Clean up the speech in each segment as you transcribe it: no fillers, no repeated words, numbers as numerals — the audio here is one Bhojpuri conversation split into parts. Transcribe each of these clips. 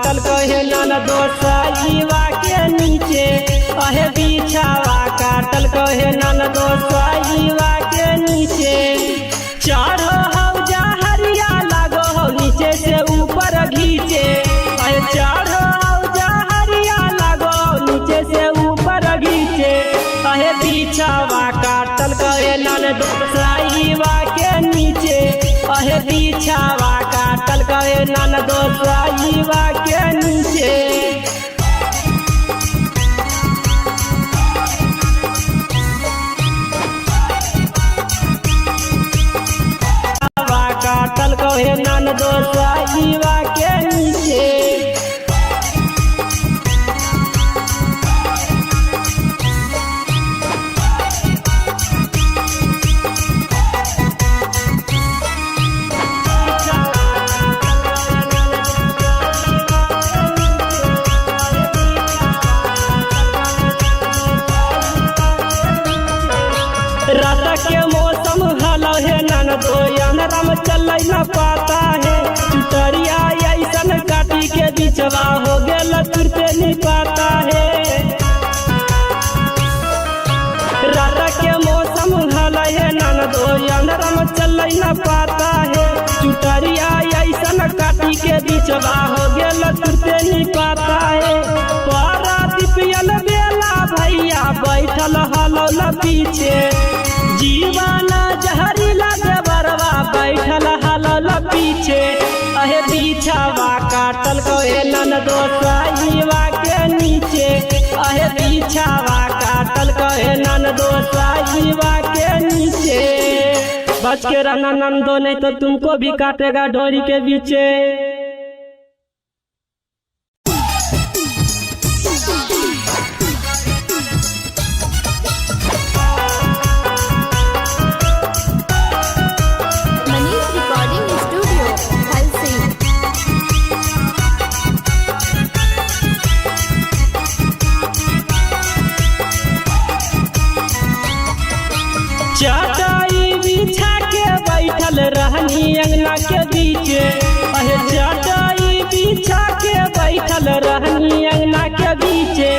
काटल कहे ननदो सईवा के नीचे अहे बिछावा काटल कहे ननदो सईवा के नीचे चढ़ो हौ जहरिया लागो हौ नीचे से ऊपर घीचे अहे चढ़ो हौ जहरिया लागो हौ नीचे से ऊपर घीचे अहे बिछावा काटल कहे ननदो सईवा के नीचे अहे बिछावा काटल कहे ननदो सईवा के नीचे काटल कहे ननदो सईवा के नीचे रात के मौसम हलो है ननदो अंधराम चल न पाता है चुटरिया ऐसन काटी के बिचवा हो गेल तुरते नहीं पाता है रात के मौसम हलो है ननदो अंधराम चल न पाता है चुटरिया ऐसन काटी के बिचवा हो गेल तुरते नहीं पाता है पारा दिपियल बेला भैया बैठल हलो न पीछे जीवाना जहरीला देवरवा बैठल हलल पीछे अहे बिछावा काटल कहे ननदो सईवा के नीचे अहे बिछावा काटल कहे ननदो सईवा के नीचे बच के रहना नंदो नहीं तो तुमको भी काटेगा डोरी के पीछे चटाई बिछा के बैठल रहनी अंगना के बीचे अहे चटाई बिछा के बैठल रहनी अंगना के बीचे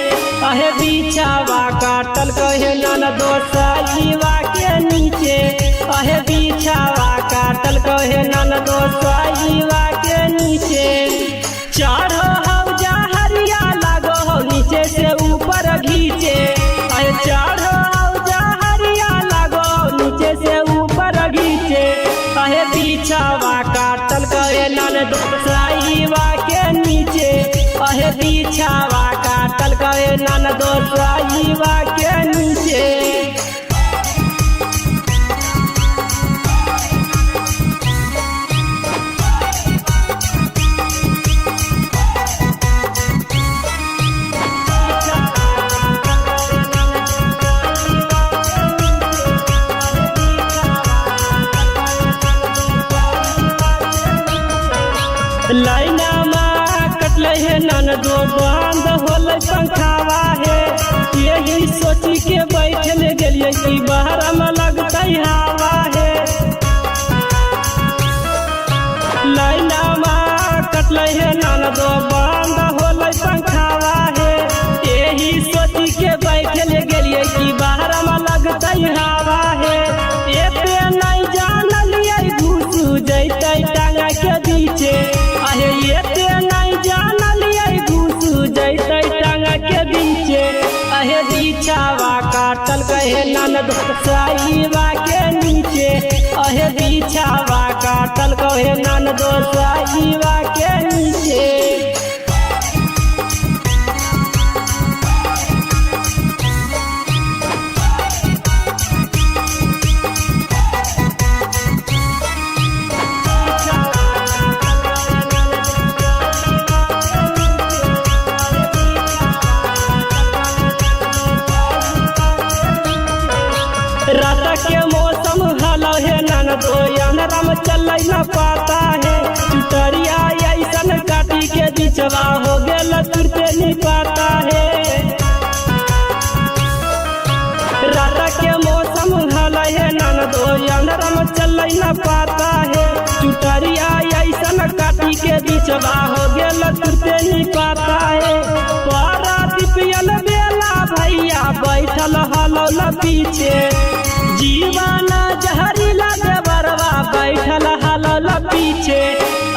अहे बिछावा काटल कहे ननदो सईवा के नीचे अहे बिछावा काटल कहे ननदो सईवा के नीचे चढ़ो हौ जहरिया लागो हौ नीचे से ऊपर घीचे अहे चढ़ो नीचे से ऊपर घीचे अहे बिछावा काटल कहे ननदो सईवा के नीचे अहे बिछावा काटल कहे ननदो सईवा के नीचे लाइना माँ कटल है ननदो बंद होल पंखावा है यही सोची के बैठल गेलिए कि बाहर में लगता हवा है लाइना माँ कटल है ननदो बंद होल पंखावा है यही सोची के बैठल गेलिए कि बाहर में लगता हवा है एते नहीं जानलिए घुसू जैते टांगा के बीचे अहे एते नहीं जानलिए घुसू जैते टांगा के बीचे अहे बिछावा काटल कहे ननदो सईवा के नीचे अहे बिछावा काटल कहे ननदो सईवा के नीचे रात के मौसम हलो है ननदो अंधराम चल न पाता है चुटरिया ऐसन काटी के बिचवा हो गेल तुरते नहीं पाता है रात के मौसम हलो है ननदो अंधराम चल न पाता है चुटरिया ऐसन काटी के बिचवा हो गेल तुरते नहीं पीछे जीवाना जहरीला देवरवा बैठल हलल पीछे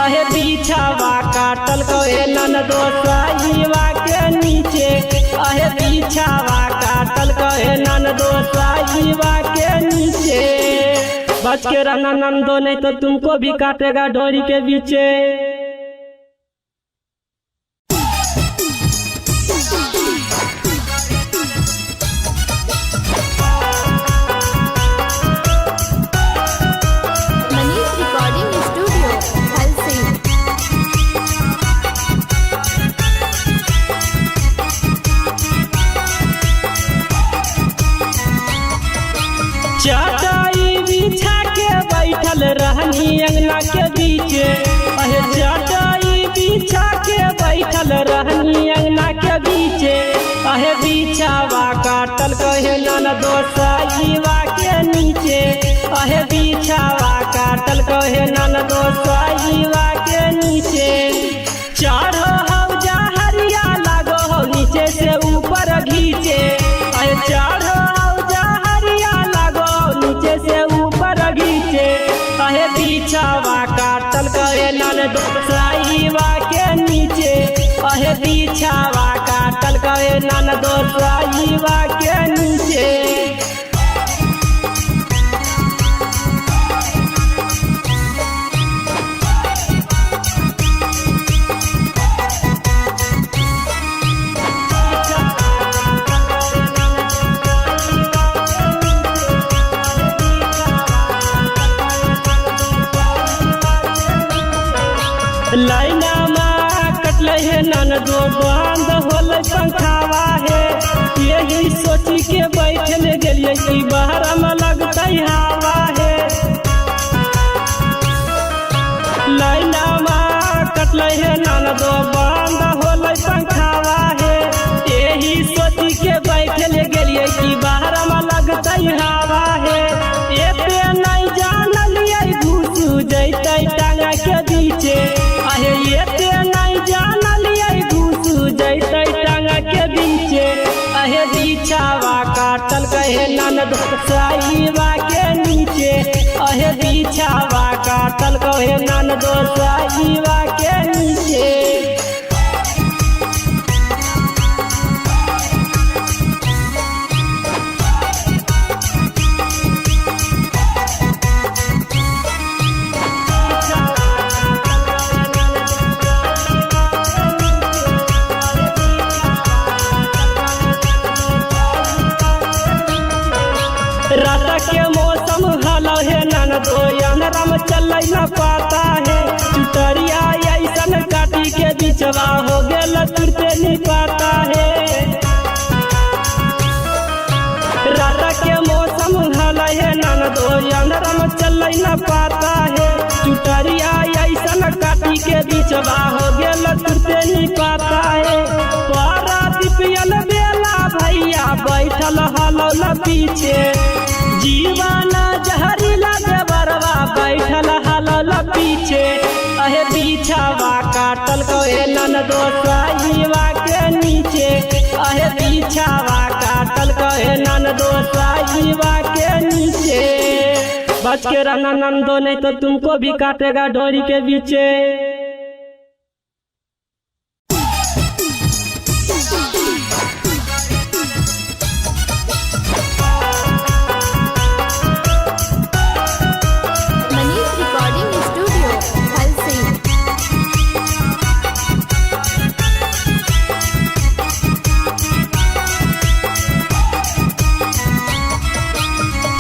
अहे पीछावा काटल कहे ननदो साईवा के नीचे अहे पीछावा काटल कहे ननदो साईवा के नीचे बच के रहना नंदो नहीं तो तुमको भी काटेगा डोरी के पीछे। चटाई बिछा के बैठल रहनी अंगना के बीचे अहे चटाई बिछा के बैठल रहनी अंगना के बीचे अहे बिछावा काटल कहे ननदो साईवा के नीचे अहे बिछावा काटल कहे ननदो साईवा के नीचे चढ़ो हौ जहरिया लागो हौ नीचे से ऊपर घीचे अहे चढ़ो से ऊपर घीचे अहे पीछावा काटल कहे ननदो साईवा के नीचे अहे पीछावा काटल कहे ननदो साईवा के नीचे। लाइना माँ कटल है ननदो बंद होल पंखावा है यही सोची के बैठल गेलिए कि बाहर में लगता हवा है। लाइना माँ कटल है ननदो बंद होल पंखावा है यही सोची के बैठल गेलिए कि बाहर में लगता हवा है। एते नहीं जानलिए घुसू जैते टांगा के बीचे अहे एते नहीं जानलिए घुसू जैते टांगा के बीचे अहे बिछावा काटल कहे ननदो साईवा के नीचे अहे बिछावा काटल कहे ननदो साईवा के नीचे। रात के मौसम हलो है ननदो अंधरा में चल न पाता है चुटरिया ऐसन काटी के बिचवा हो गेल तुरते नहीं पाता है। रात के मौसम हलो है ननदो अंधरा में चल न पाता है चुटरिया ऐसन काटी के बिचवा हो गेल तुरते नहीं पाता है। पारा दिपियल बेला भैया बैठल हलो न पीछे जीवाना जहरीला देवरवा बैठल हलल पीछे अहे पीछावा काटल कहे ननदो साईवा के नीचे अहे पीछावा काटल कहे ननदो साईवा के नीचे बच के रहना नंदो नहीं तो तुमको भी काटेगा डोरी के पीछे।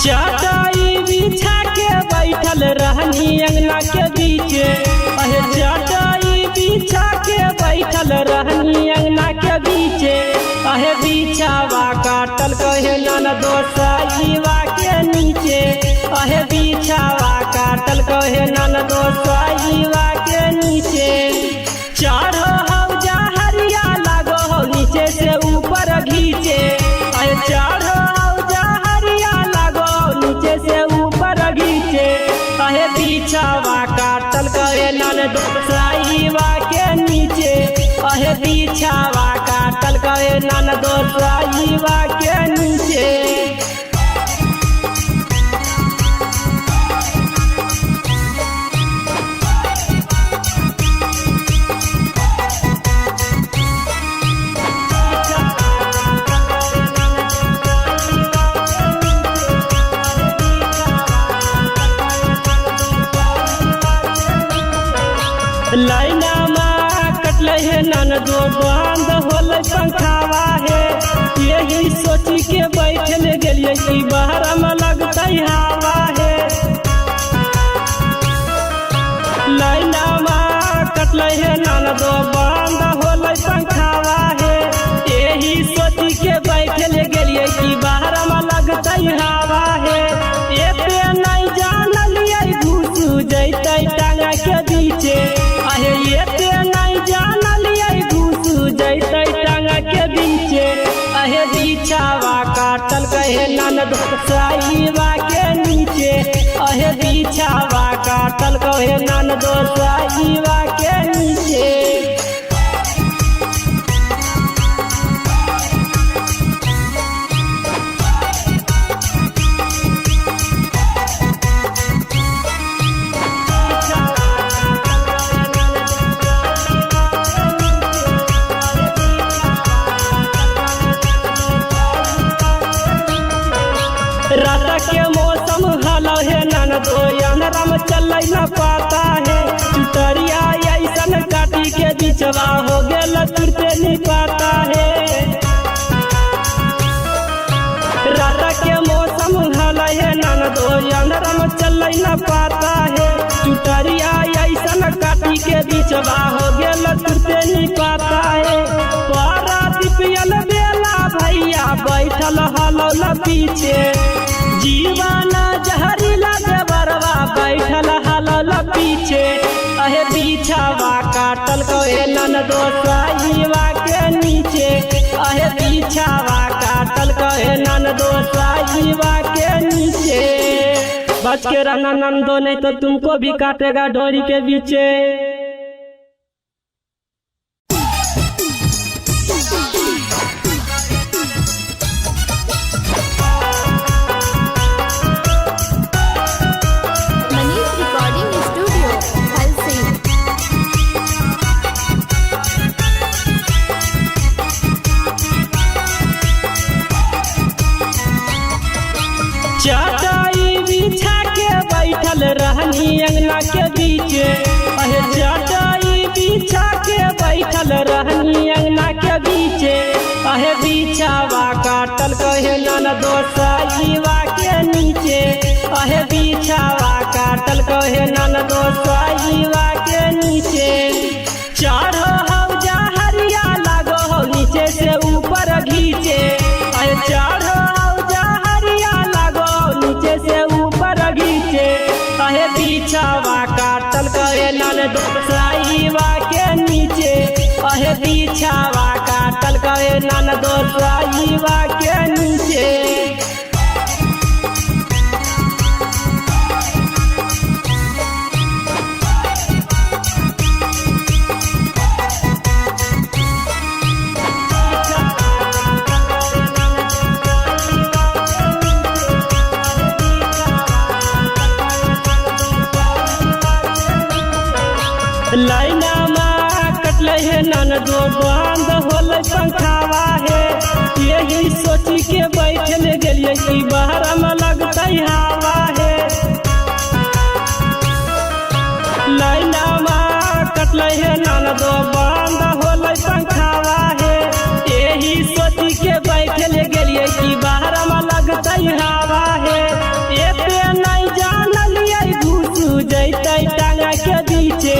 चटाई बिछा के बैठल रहनी अंगना के बीचे अहे चटाई बिछा के बैठल रहनी अंगना के बीचे अहे बिछावा काटल कहे ननदो साईवा के नीचे अहे बिछावा काटल कहे ननदो साईवा के नीचे चढ़ो हौ जहरिया लागो हौ नीचे से ऊपर घीचे अहे चढ़ो हौ जहरिया लागो नीचे से ऊपर घीचे अहे बिछावा काटल कहे ननदो साईवा के नीचे अहे बिछावा काटल कहे ननदो साईवा के नीचे। लाइनामा कटले है ननदो बंद होले पंखावा है यही सोची के बैठल गेलिए कि बाहर में लगता हवा है। लाइनामा कटले है ननदो बंद होले पंखावा है यही सोची के बैठल गेलिए कि बाहर में लगता हवा है। एते नहीं जानलिए घुस जैते टांगा के बीचे आहे एते नहीं जानलिए घुस जैते टांगा के बीचे आहे बिछावा काटल कहे ननद साईवा के नीचे आहे बिछावा काटल कहे ननद साईवा के नीचे। रात के मौसम हलो है ननदो अंधेरा में चल न पाता है चुटरिया ऐसन काटी के बिचवा हो गेल तुरते नहीं पाता है। रात के मौसम हलो है ननदो अंधेरा में चल न पाता है चुटरिया ऐसन काटी के बिचवा हो गेल तुरते नहीं पाता है। पारा दिपियल बेला भैया बैठल हलो न पीछे जीवाना जहरीला देवरवा बैठल हलल पीछे अहे बिछावा काटल कहे ननदो साईवा के नीचे अहे बिछावा काटल कहे ननदो साईवा के नीचे। बच के रहना नंदो नहीं तो तुमको भी काटेगा डोरी के बीचे। चटाई बिछा के बैठल रहनी अंगना के बीचे अहे चटाई बिछा के बैठल रहनी अंगना के बीचे अहे बिछावा काटल कहे ननदो साईवा के नीचे अहे बिछावा काटल कहे ननदो साईवा के नीचे। चढ़ो हौजा हरिया लागो हो नीचे से ऊपर घीचे अहे चढ़ो नीचे से ऊपर घीचे अहे बिछावा काटल कहे ननदो साईवा के नीचे अहे बिछावा काटल कहे ननदो साईवा के नीचे। लाइनामा कटले है ननदो बंद होले पंखावा है यही सोची के बैठल गेलिए कि बाहर में लगता हवा है। लाइनामा कटले है ननदो बंद होले पंखावा है यही सोची के बैठल गेलिए कि बाहर में लगता हवा है। एते नहीं जानलिए घुस जैते टांगा के बीचे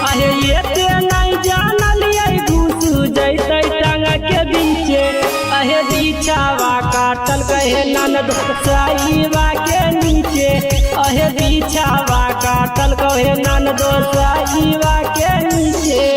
आहे एते नहीं जानलिए घुस जैते टांगा के बीचे अहे बिछावा काटल कहे ननदो साईवा के नीचे अहे बिछावा काटल कहे ननदो साईवा के नीचे।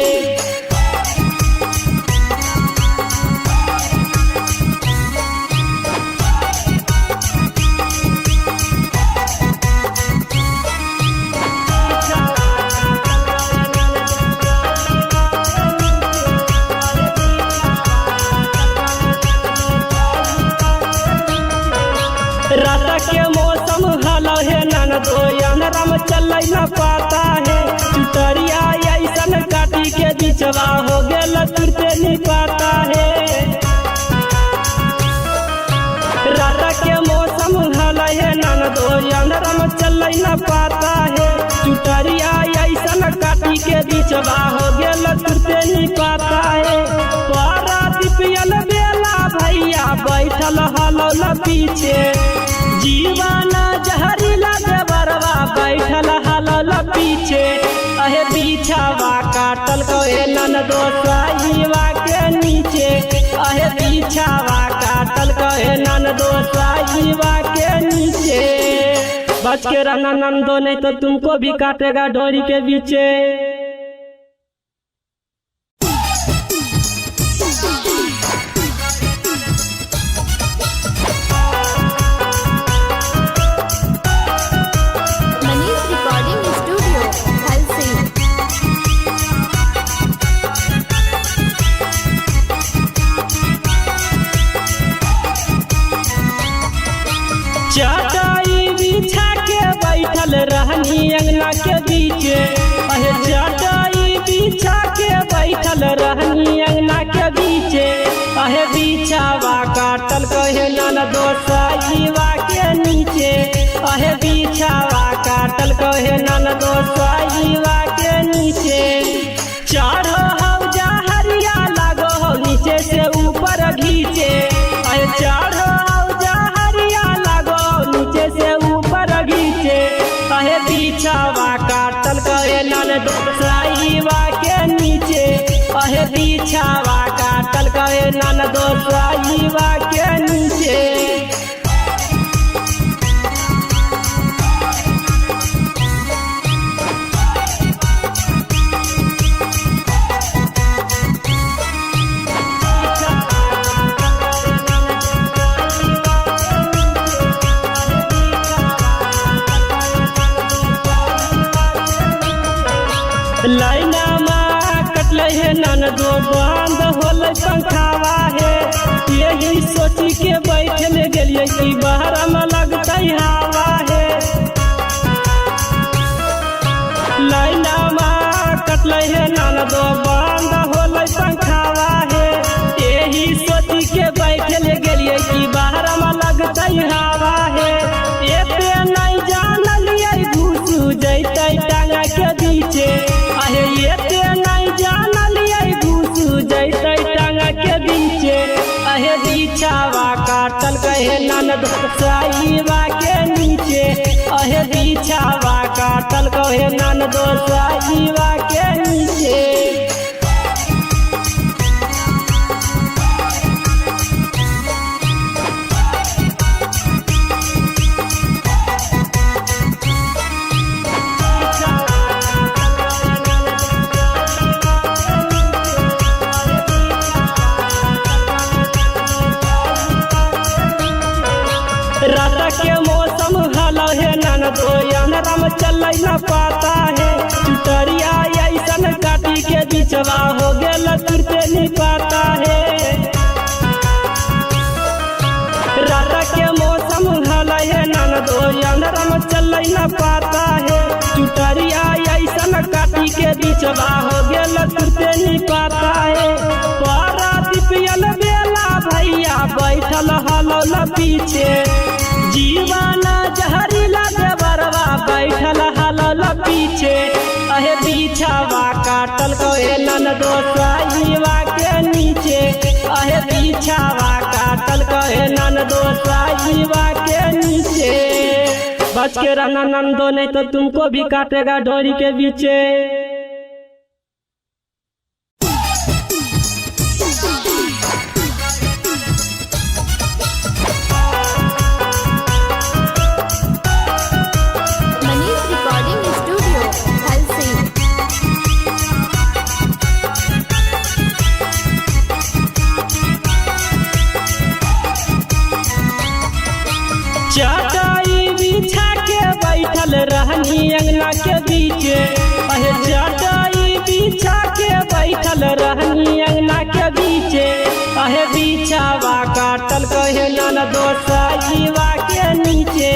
रात के मौसम हलो है ननदो अंधेरा में चल न पाता है चुटरिया ऐसन काटी के बिचवा हो गेल तुरते नहीं पाता है। रात के मौसम हलो है ननदो अंधेरा में चल न पाता है चुटरिया ऐसन काटी के बिचवा पीछे जीवाना जहरीला देवरवा बैठल हलल पीछे अहे पीछावा काटल कहे ननदो साईवा के नीचे अहे पीछावा काटल कहे ननदो साईवा के नीचे बच के रहना नंदो नहीं तो तुमको भी काटेगा डोरी के पीछे। चटाई बिछा के बैठल रहनी अंगना के बीचे अहे चटाई बिछा के बैठल रहनी अंगना के बीचे अहे बिछावा काटल कहे ननदो साईवा के नीचे अहे बिछावा काटल कहे ननदो साईवा के नीचे चढ़ो हौजा हरिया लागो हो नीचे से ऊपर घीचे अहे चढ़ो हौजा हरिया लागो नीचे से ऊपर घीचे अहे बिछावा काटल कहे ननदो साईवा के नीचे अहे बिछावा काटल कहे ननदो साईवा के नीचे। लाइना माँ कटल है ननदो बंद होल पंखावा है यही सोची के बैठल गेलिए कि बाहर में लगता हवा है। लाइना माँ कटल है ननदो बंद होल पंखावा है यही सोची के बैठल गेलिए कि बाहर में लगता हवा है। एते नहीं जानलिए घुसू जैते टांगा के पीछे अहे एते नहीं जानलिए घुसू जैते टांगा के बीचे अहे बिछावा काटल कहे ननदो साईवा के नीचे अहे बिछावा काटल कहे ननदो साईवा के नीचे। रात के मौसम हलो है ननदो अंधेरा चल न पाता है चुटरिया ऐसन काटी के बिचवा हो गेल तुरते नहीं पाता है। रात के मौसम हलो है ननदो अंधेरा चल न पाता है चुटरिया ऐसन काटी के बिचवा हो गेल तुरते नहीं पाता है। पारा दिपियल बेला भैया बैठल हलो न पीछे जीवाना जहरीला देवरवा बैठल हलल पीछे अहे बिछावा काटल कहे ननदो साईवा के नीचे अहे बिछावा काटल कहे ननदो साईवा के नीचे बच के रहना नंदो नहीं तो तुमको भी काटेगा डोरी के पीछे। चटाई बिछा के बैठल रहनी अंगना के बीचे अहे चटाई बिछा के बैठल रहनी अंगना के बीचे अहे बिछावा काटल कहे ननदो साईवा के नीचे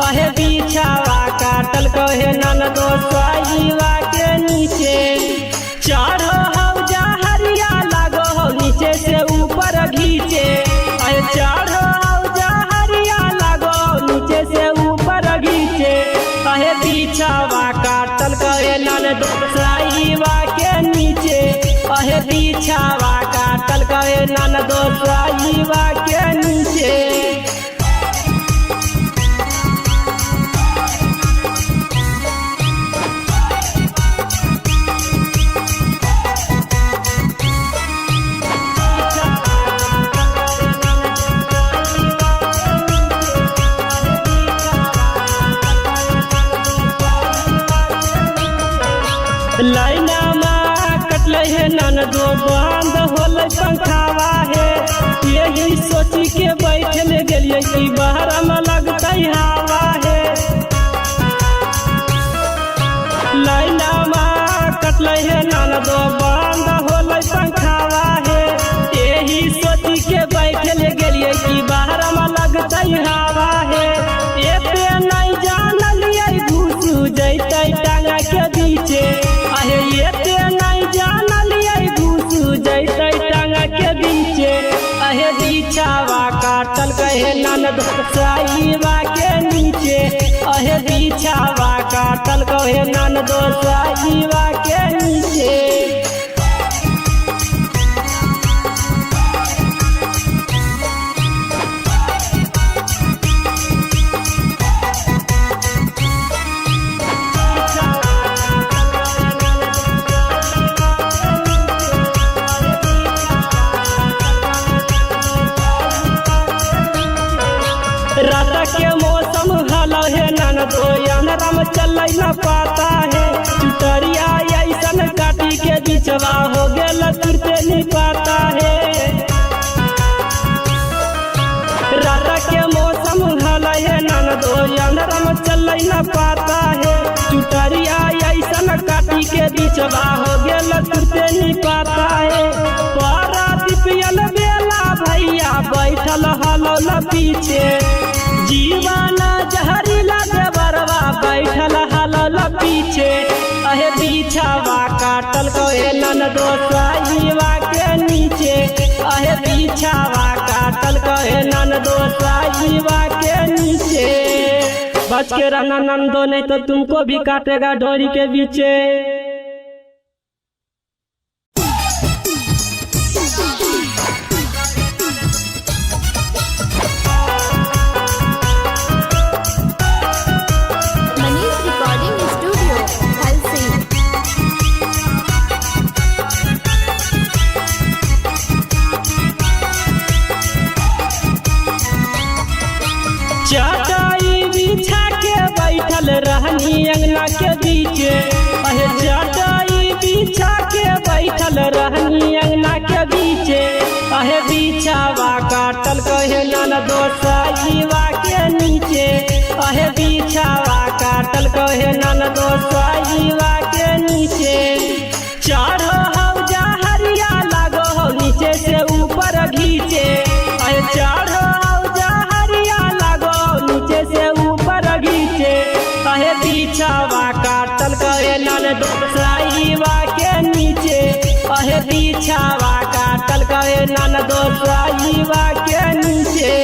अहे बिछावा काटल कहे ननदो साईवा के नीचे चढ़ो हौजा हरिया लागो हो नीचे से ऊपर घीचे अहे चढ़ो हौजा हरिया लागो नीचे से ऊपर घीचे अहे बिछावा काटल कहे ननदो साईवा के नीचे अहे बिछावा काटल कहे ननदो साईवा के नीचे। लाइनामा कटले है ननदो बंद होले पंखावा है यही सोची के बैठल गेलिए कि बाहर में लगता हवा है। लाइनामा कटले है ननदो बंद होले पंखावा है यही सोची के बैठल गेलिए कि बाहर में लगता हवा है। एते नहीं जानलिए घुस जैते टांगा के बीचे आहे एते नहीं जानलिए घुस जैते टांगा के बीचे आहे बिछावा काटल कहे ननद साईवा के नीचे आहे बिछावा काटल कहे ननद साईवा के नीचे। रात के मौसम हलो है ननदो अंधेरा में चल न पाता है चुटरिया ऐसन काटी के बिचवा हो गेल तुरते नहीं पाता है। रात के मौसम हलो है ननदो अंधेरा में चल न पाता है चुटरिया ऐसन काटी के बिचवा हो गेल तुरते नहीं पाता है। पारा दिपियल बेला भैया बैठल हलो न पीछे जीवाना जहरीला देवरवा बैठल हलल पीछे अहे बिछावा काटल कहे ननदो साईवा के नीचे अहे बिछावा काटल कहे ननदो साईवा के नीचे। बच के रहना नंदो नहीं तो तुमको भी काटेगा डोरी के बीचे। चटाई बिछा के बैठल रहनी अंगना के बीचे अहे चटाई बिछा के बैठल रहनी अंगना के बीचे अहे बिछावा काटल कहे ननदो साईवा के नीचे अहे बिछावा काटल कहे ननदो साईवा के नीचे। चढ़ो हौजा हरिया लागो हो नीचे से ऊपर घीचे अहे चढ़ो हौजा हरिया लागो नीचे से ऊपर घीचे अहे बिछावा काटल कहे ननदो साईवा के नीचे अहे बिछावा काटल कहे ननदो साईवा के नीचे।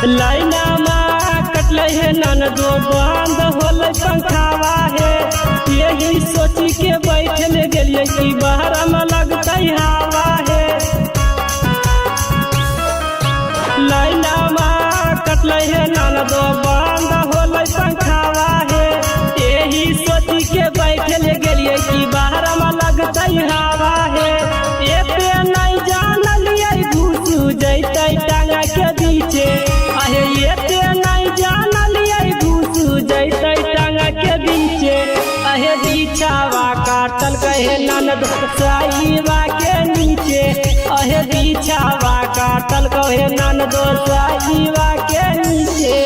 लाइनामा कटले है ननदो बंद होले पंखावा है यही सोची के बैठल गेलिए कि बाहर में लगता हवा है। लाइनामा कटले है ननदो बंद होले पंखावा है यही सोची के बैठल गेलिए कि बाहर में लगता हवा है। एते नहीं जानलिए घुस जैते टांगा के बीचे आहे एते नहीं जानलिए घुस जैते टांगा के बीचे अहे बिछावा काटल कहे ननदो साईवा के नीचे अहे बिछावा काटल कहे ननदो साईवा के नीचे।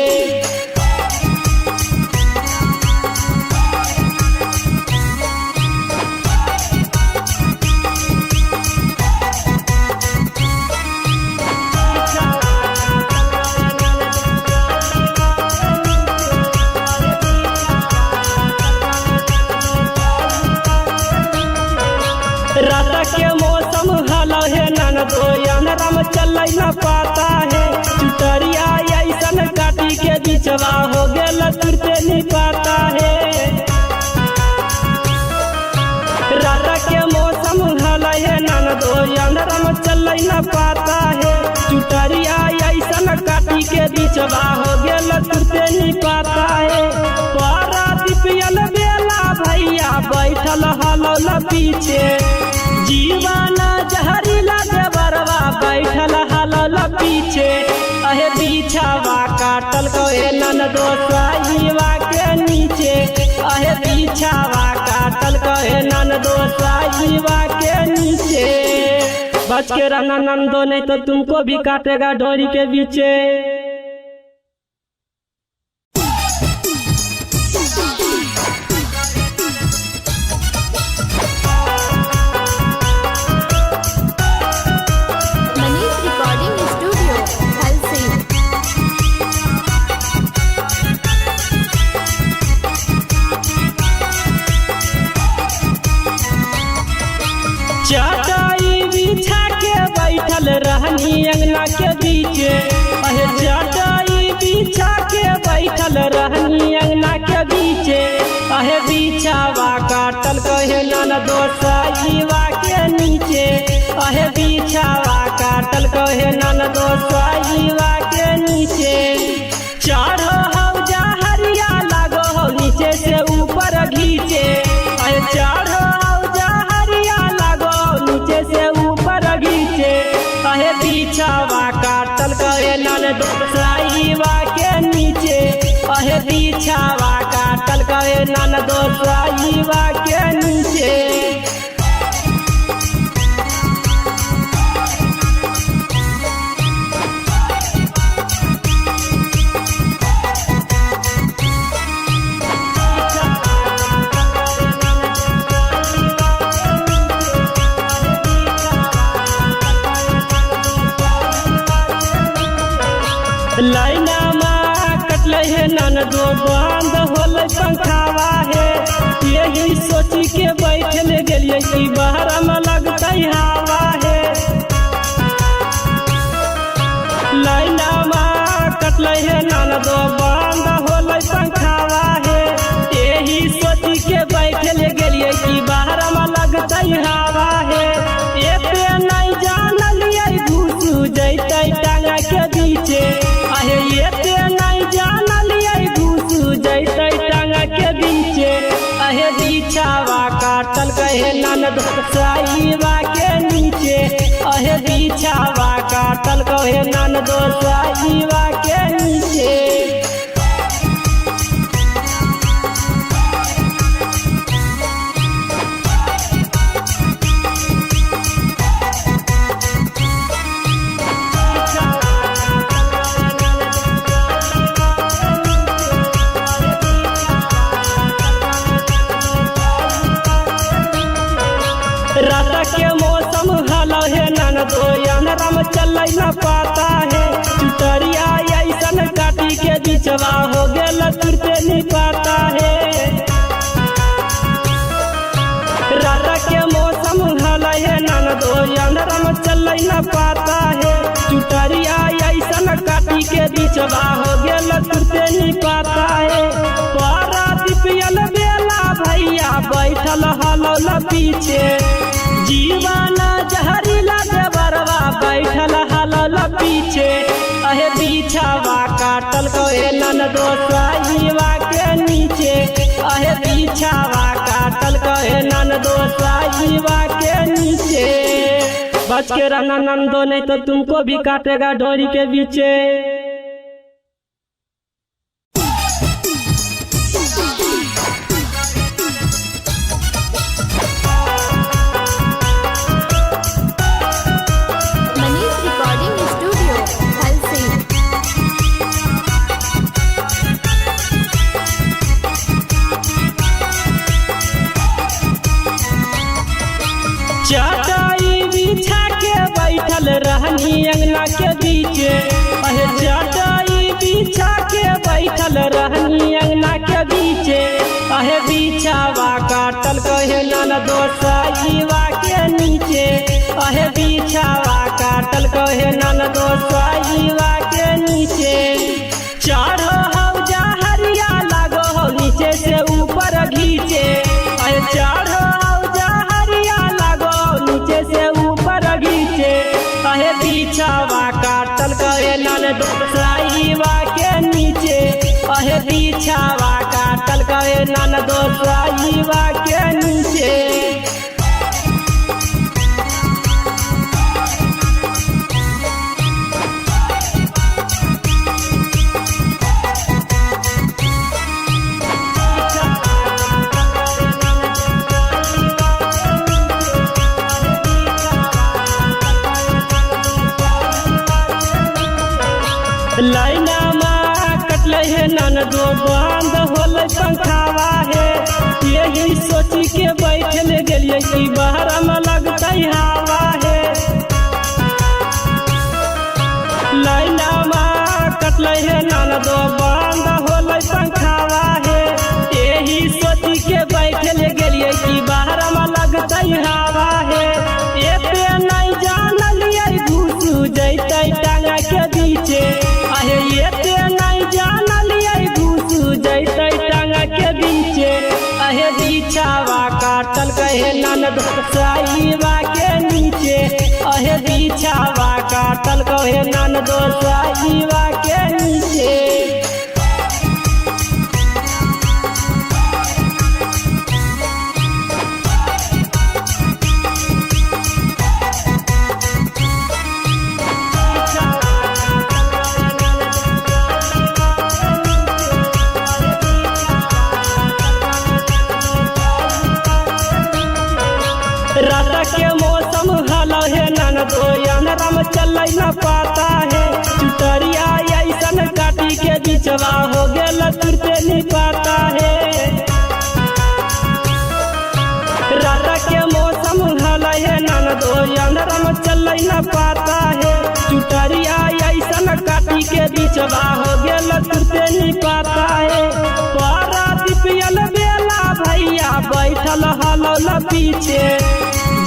रात के मौसम हलो है ननदो अंधेरा में चल न पाता है चुटरिया ऐसन काटी के बिचवा हो गेल तुरते नहीं पाता है। रात के मौसम हलो है ननदो अंधेरा में चल न पाता है चुटरिया ऐसन काटी के बीच बिचवा हो गेल तुरते नहीं पाता है। पारादीपियल बेला भैया बैठल हलौल पीछे, जीवाना जहरीला देवरवा बैठल हलौल पीछे। अहे बिछावा काटल कहे ननदो साईवा के नीचे, अहे बिछावा काटल कहे ननदो साईवा के नीचे। बच के रहना नंदो नहीं तो तुमको भी काटेगा डोरी के बीचे। चटाई बिछा के बैठल रहनी अंगना के बीचे, अहे चटाई बिछा के बैठल रहनी अंगना के बीचे। अहे बिछावा काटल कहे ननदो साईवा के नीचे, अहे बिछावा काटल कहे ननदो साईवा के नीचे। चढ़ो हौजा हरिया लागो हो नीचे से ऊपर घीचे, अहे चढ़ो हौजा हरिया लागो नीचे से ऊपर घीचे। अहे बिछावा काटल कहे ननदो साईवा के नीचे, अहे बिछावा काटल कहे ननदो साईवा के नीचे। लाइना माँ कटल है ननदो बंद होल पंखावा है, यही सोची के बैठल गेलिए कि बाहर में लगता हवा है। लाइना माँ कटल है ननदो बंद होल पंखावा है, यही सोची के बैठल गेलिए कि बाहर में लगता हवा है। एते नहीं जानलिए घुसू जैते टांगा के बीचे, अहे एते नहीं जानलिए घुसू जैते टांगा के बीचे। अहे बिछावा काटल कहे ननदो साईवा के नीचे, अहे बिछावा काटल कहे ननदो साईवा के नीचे। रात के मौसम हलो है ननदो अंधरा में चल न पाता है, चुटरिया ऐसन काटी के बिचवा हो गेल तुरते नहीं पाता है। रात के मौसम हलो है ननदो अंधरा में चल न पाता है, चुटरिया ऐसन काटी के बिचवा हो गेल तुरते नहीं पाता है। पारादीपियल बेला भैया बैठल हलौल पीछे, जीवाना जहरीला देवरवा बैठल हलौल पीछे। अहे बिछावा काटल कहे ननदो साईवा के नीचे, अहे बिछावा काटल कहे ननदो साईवा के नीचे। बच के रहना नंदो नहीं तो तुमको भी काटेगा डोरी के बीचे। चटाई बिछा के बैठल रहनी अंगना के बीचे, अहे चटाई बिछा के बैठल रहनी अंगना के बीचे। अहे बिछावा काटल कहे ननदो साईवा के नीचे, अहे बिछावा काटल कहे ननदो साईवा के नीचे। चढ़ो हौजा हरिया लागो हो नीचे से ऊपर घीचे, अहे चढ़ो हौजा हरिया लागो नीचे से ऊपर घीचे। अहे बिछावा काटल कहे ननदो साईवा अहे पीछावा काटल कहे ननदो साईवा के नीचे। लाइना माँ कटले है ननदो बंद होले पंखावा है। यही सोची के बैठल गेलिए कि बाहर में लगता हवा है। लाइना माँ कटले है ननदो बंद होले पंखावा है। यही सोची के बैठल गेलिए कि बाहर में लगता हवा है। एते नहीं जानलिए घुसू जैते टांगा के बीचे। अहे एते नहीं जानलिए घुसू जैते टांगा के बीचे। अहे बिछावा काटल कहे ननद साईवा के नीचे। अहे बिछावा काटल कहे ननद साईवा के नीचे। रात के मौसम हलो है ननदो अंधरम चल न पाता है। चुटरिया ऐसन काटी के बिचवा हो गेल तुरते नहीं पाता है। रात के मौसम हलो है ननदो अंधरम चल न पाता है। चुटरिया ऐसन काटी के बिचवा हो गेल तुरते नहीं पाता है। पारा दिपियल बेला भैया बैठल हलो न पीछे।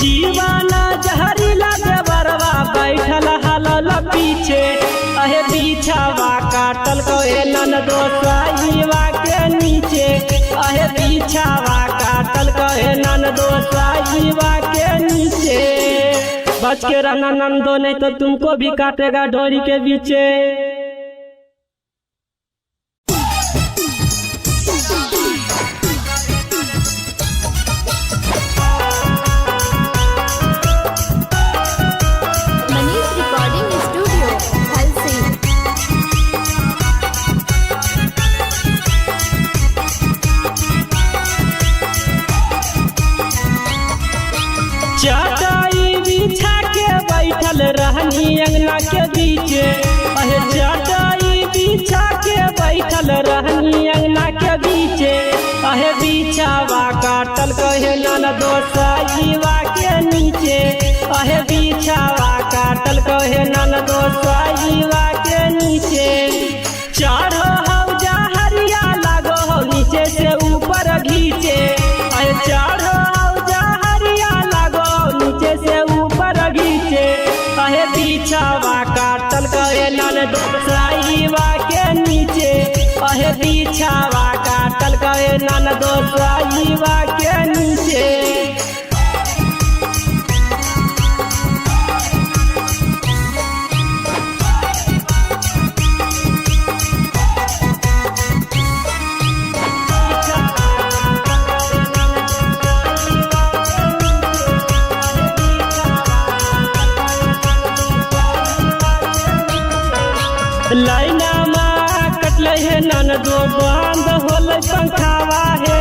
जीवाना जहरीला देवरवा बैठल हलल पीछे। अहे बिछावा काटल कहे ननदो साईवा के नीचे। अहे बिछावा काटल कहे ननदो साईवा के नीचे। बच के रहना नंदो नहीं तो तुमको भी काटेगा डोरी के बीचे। चटाई बिछा के बैठल रहनी अंगना के बीचे। अहे चटाई बिछा के बैठल रहनी अंगना के बीचे। अहे बिछावा काटल कहे ननदो साईवा के नीचे। अहे बिछावा काटल कहे ननदो साईवा के नीचे। चढ़ो हौजा हरिया लागो हो नीचे से ऊपर घीचे। अहे चढ़ो हौजा हरिया लागो नीचे से ऊपर घीचे। अहे बिछावा काटल कहे ननदो साईवा के नीचे। अहे बिछावा काटल कहे ननदो साईवा के नीचे। लाइना माँ कटले है ननदो बंद होले पंखावा है।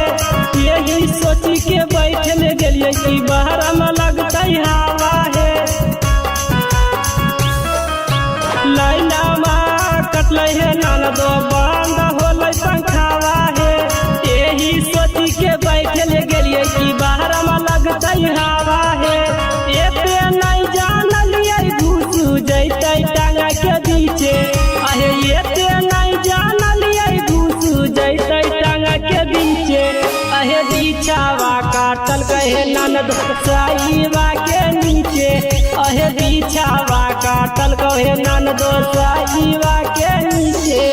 यही सोची के बैठल गेलिए कि बाहर में लगता हवा है। लाइना माँ कटले है ननदो बंद होले पंखावा है। यही सोची के बैठल गेलिए कि बाहर में लगता हवा है। एते नहीं जानलिए घुसू जैते टांगा के बीचे। अहे एते नहीं जानलिए घुसू जैते टांगा के बीचे। अहे बिछावा काटल कहे ननदो साईवा के नीचे। अहे बिछावा काटल कहे ननदो साईवा के नीचे।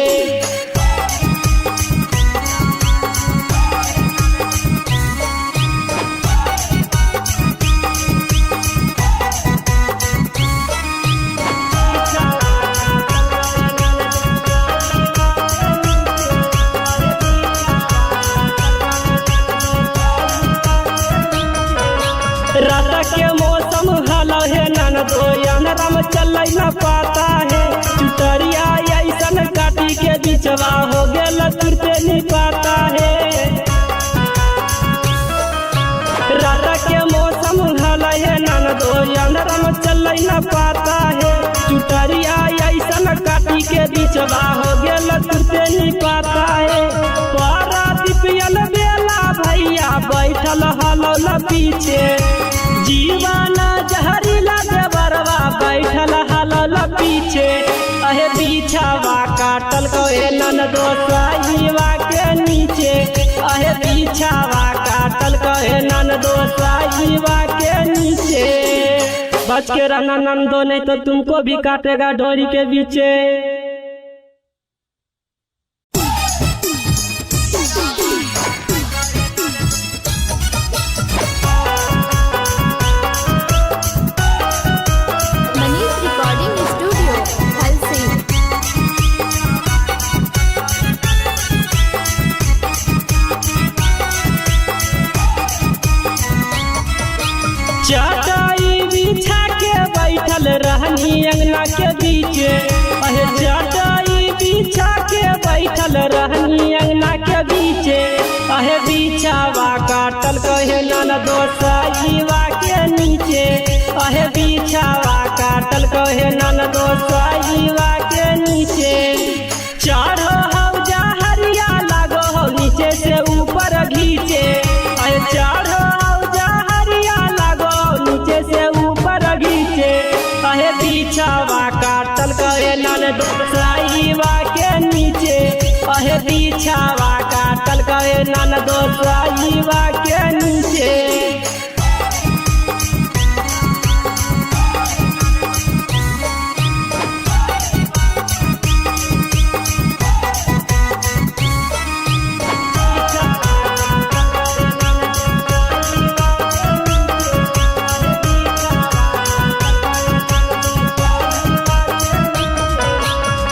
बीचवा हो गेल तुरते नहीं पाता है। रारा के मौसम हल है ननदो अंधरा में चल न पाता है। चुटरिया ऐसा काटी के बीचवा हो गेल तुरते नहीं पाता है। पारा दिपियल बेला भैया बैठल हल पीछे जीवाना जहरीला देवरवा बैठल हल पीछे। अहे बीछावा काटल कहे ननदो साईवा के नीचे। अहे बीछावा काटल कहे ननदो साईवा के नीचे। बच के रहना नंदो नहीं तो तुमको भी काटेगा डोरी के बीचे। चटाई बिछा के बैठल रहनी अंगना के बीचे। अहे चटाई बिछा के बैठल रहनी अंगना के बीचे। अहे बिछावा काटल कहे ननदो साईवा के नीचे। अहे बिछावा काटल कहे ननदो साईवा के नीचे। चढ़ो हौजा हरिया लागो हो नीचे से ऊपर घीचे। अहे चढ़ो हौजा हरिया लागो नीचे से ऊपर घीचे। अहे बिछावा काटल कहे ननदो साईवा के नीचे। अहे बिछावा काटल कहे ननदो साईवा के नीचे।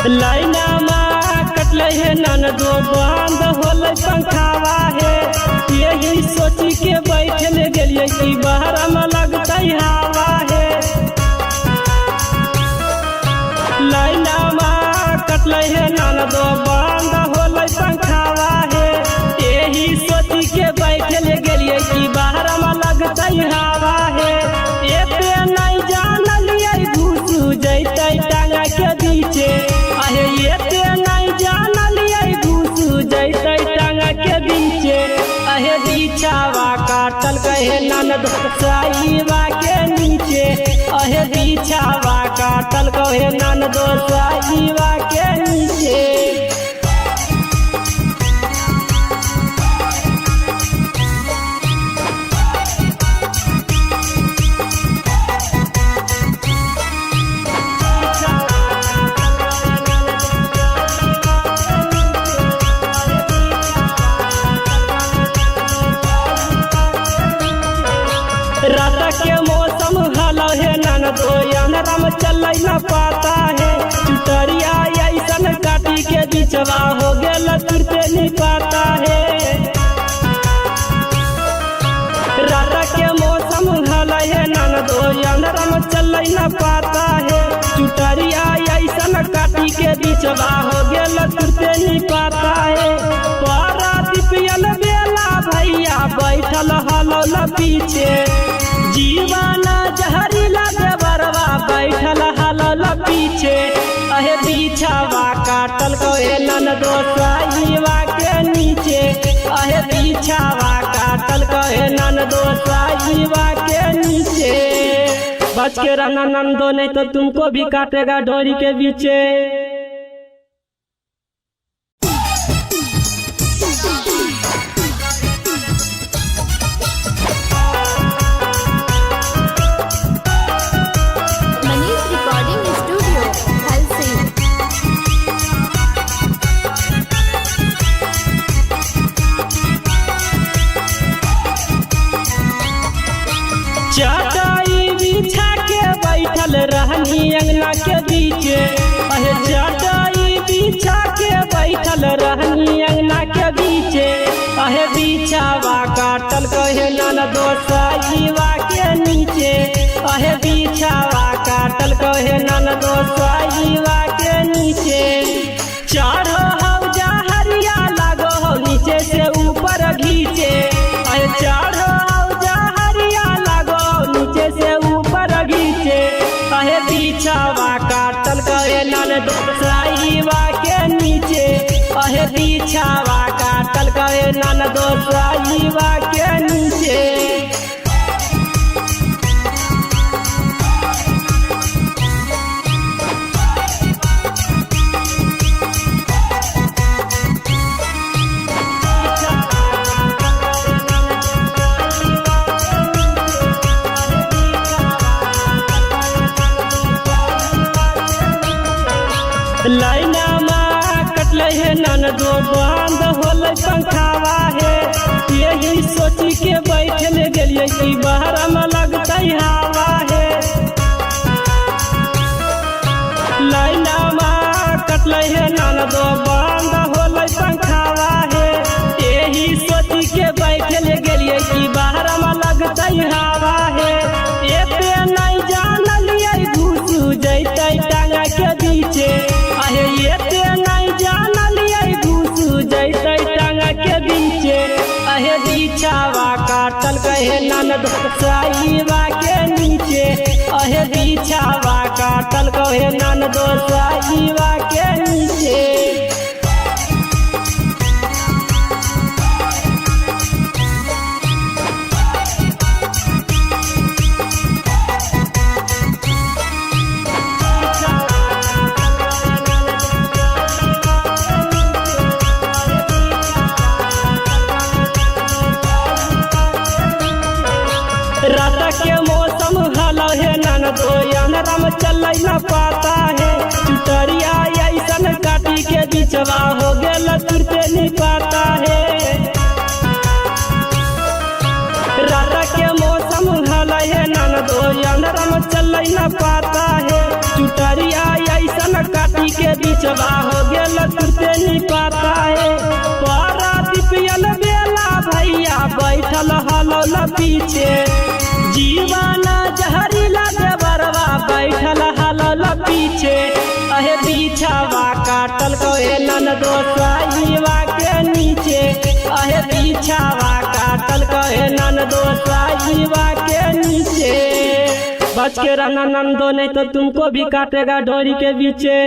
लाइना माँ कटल है ननदो बंद होल पंखावा है। यही सोची के बैठल गेलिए कि बाहर में लगता हवा है। लाइना माँ कटल है ननदो बंद होल पंखावा है। यही सोची के बैठल गेलिए कि बाहर में लगता हवा है। एते नहीं जानलिए घुसू जैते टांगा के बीचे। अहे एते नहीं जानलिए घुसू जैते टांगा के बीचे। अहे बिछावा काटल कहे ननदो साईवा के नीचे। अहे बिछावा काटल कहे ननदो साईवा के नीचे। रात के मौसम हल है ननदो अंधरा में चल न पाता है। चुटरिया ऐसा काटी के बीचवा हो गेल तुरते नहीं पाता है। रात के मौसम हल है ननदो अंधरा में चल न पाता है। चुटरिया ऐसा काटी के बीचवा हो गेल तुरते नहीं पाता है। पारा दिपियल बेला भैया बैठल हल पीछे जीवाना जहरीला देवरवा बैठल हल पीछे। अहे बिछावा काटल कहे ननदो साईवा के नीचे। अहे बिछावा काटल कहे ननदो साईवा के नीचे। बच के रहना नंदो नहीं तो तुमको भी काटेगा डोरी के बीचे। चटाई बिछा के बैठल रहनी अंगना के बीचे। अहे चटाई बिछा के बैठल रहनी अंगना के बीचे। अहे बिछावा काटल कहे ननदो साईवा के नीचे। अहे बिछावा काटल कहे ननदो साईवा के नीचे। चढ़ो बिछावा काटल कहे ननदो साईवा के नीचे। लाइना में कटल है ननदो बंद होल पंखावा है। यही सोची के बैठल गेलिए कि बाहर में लगता हवा है। लाइना में कटल है ननदो बंद होल पंखावा है। यही सोची के बैठल गेलिए कि बाहर में लगता हवा है। एते नहीं जानलिए घुस जैते टांगा के बीचे। एते नहीं जानलिए घुस जैते टांगा के बीचे। अहे बिछावा काटल कहे ननद साईवा के नीचे। अहे बिछावा काटल कहे ननद साईवा के नीचे। रात के मौसम हला है ननदो अंधरा में चल न पाता है। चुटरिया ऐसन काटी के बिचवा हो गेल तुरते नहीं पाता है। रात के मौसम हला है ननदो अंधरा में चल न पाता है। चुटरिया ऐसन काटी के बिचवा हो गेल तुरते नहीं पाता है। पारा दिपियल बेला भैया बैठल हलौल पीछे। जीवाना जहरीला देवरवा बैठल हलौल पीछे। अहे बिछावा काटल कहे ननदो साईवा के नीचे। अहे बिछावा काटल कहे ननदो साईवा के नीचे। बच के रहना ननदो नहीं तो तुमको भी काटेगा डोरी के बीचे।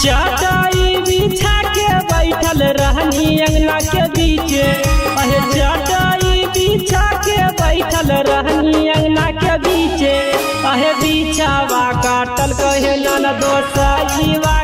चटाई बिछा के बैठल रहनी अंगना के बीचे। अहे चटाई बिछा के बैठल रहनी अंगना के बीचे। अहे बिछावा काटल कहे ननदो साईवा